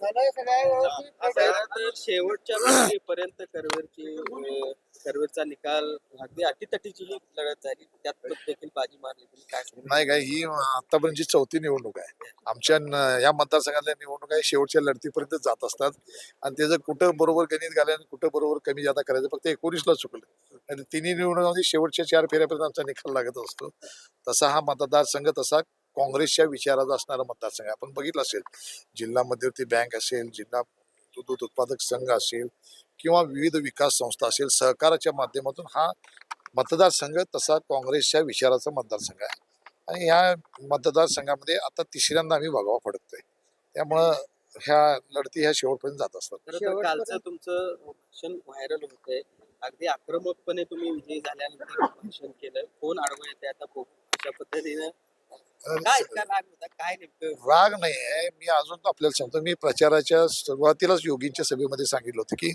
तर शेवटच्या लाटेपर्यंत करवीरचा निकाल अगदी अटीतटीची ही लढत झाली, त्यात देखील बाजी मारली. तुम्ही काय सांगाल? नाही काय ही आतापर्यंतची चौथी निवडणूक आहे आमच्या या मतदारसंघातल्या निवडणुका शेवटच्या लढतीपर्यंत जात असतात आणि त्याचं कुठं बरोबर गणित घालायचं आणि कुठं बरोबर कमी जादा करायचं फक्त 19ला चुकलं आणि तिन्ही निवडणुकांमध्ये शेवटच्या 4 फेऱ्यापर्यंत आमचा निकाल लागत असतो. तसा हा मतदारसंघ तसा काँग्रेसच्या विचाराचा असणारा मतदारसंघ आहे. आपण बघितलं असेल जिल्हा मध्यवर्ती बँक असेल, जिल्हा दूध उत्पादक संघ असेल किंवा विविध विकास संस्था असेल, सहकाराच्या माध्यमातून हा मतदारसंघ तसा काँग्रेसच्या विचाराचा मतदारसंघ आहे आणि ह्या मतदारसंघामध्ये आता तिसऱ्यांदा आम्ही भगवा फडकतोय. त्यामुळं ह्या लढती ह्या शेवटपर्यंत जात असतात. खरं तर कालचं तुमचं भाषण व्हायरल होतंय. अगदी आक्रमकपणे तुम्ही विजयी झाल्यानंतर भाषण केलं. कोण आडवं येते आता बघू. अशा पद्धतीनं काय इतका राग होता? काय नेमकं? राग नाही आहे. मी अजून आपल्याला सांगतो, मी प्रचाराच्या सुरुवातीलाच योगींच्या सभेमध्ये सांगितलं होतं की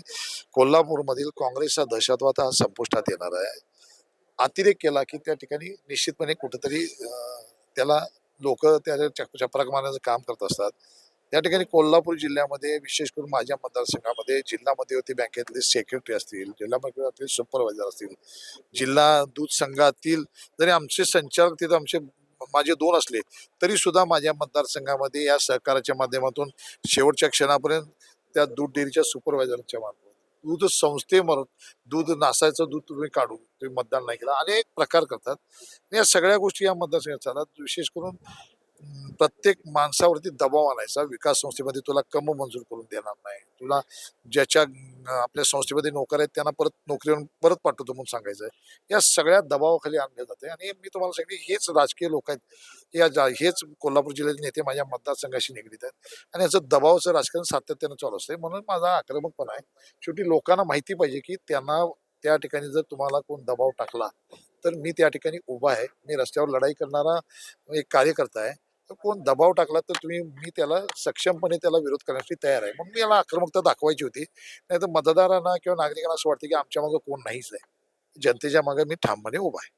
कोल्हापूरमधील काँग्रेसचा दहशतवाद हा संपुष्टात येणार आहे. अतिरेक केला की त्या ठिकाणी निश्चितपणे कुठेतरी त्याला लोक त्या चपराक मारण्याचं काम करत असतात. त्या ठिकाणी कोल्हापूर जिल्ह्यामध्ये विशेष करून माझ्या मतदारसंघामध्ये जिल्हा मध्यवर्ती बँकेतले सेक्रेटरी असतील, जिल्हा मध्यवर्ती सुपरवायझर असतील, जिल्हा दूध संघातील जरी आमचे संचालक तिथं आमचे माझे 2 असले तरी सुद्धा माझ्या मतदारसंघामध्ये या सहकाराच्या माध्यमातून शेवटच्या क्षणापर्यंत त्या दूध डेअरीच्या सुपरवायझरच्या मार्फत दूध दूध नासायचं दूध तुम्ही काढून तुम्ही मतदान नाही केलं अनेक प्रकार करतात. या सगळ्या गोष्टी या मतदारसंघात चालतात. विशेष करून प्रत्येक माणसावरती दबाव आणायचा. विकास संस्थेमध्ये तुला कम मंजूर करून देणार नाही, तुला ज्याच्या आपल्या संस्थेमध्ये नोकर आहेत त्यांना परत नोकरीवर परत पाठवतो म्हणून सांगायचं. या सगळ्या दबावाखाली आणले जाते आणि मी तुम्हाला सांगितले हेच राजकीय लोक आहेत, हेच कोल्हापूर जिल्ह्याचे नेते माझ्या मतदारसंघाशी निगडीत आहेत आणि याचं दबावाचं राजकारण सातत्यानं चालू असते. म्हणून माझा आक्रमकपणा आहे. शेवटी लोकांना माहिती पाहिजे की त्यांना त्या ठिकाणी जर तुम्हाला कोण दबाव टाकला तर मी त्या ठिकाणी उभा आहे. मी रस्त्यावर लढाई करणारा एक कार्यकर्ता आहे. तर कोण दबाव टाकला तर मी त्याला सक्षमपणे त्याला विरोध करण्यासाठी तयार आहे. म्हणून मी याला आक्रमकता दाखवायची होती. नाहीतर मतदारांना किंवा नागरिकांना असं वाटतं की आमच्या मागे कोण नाहीच आहे. जनतेच्या मागे मी ठामपणे उभा आहे.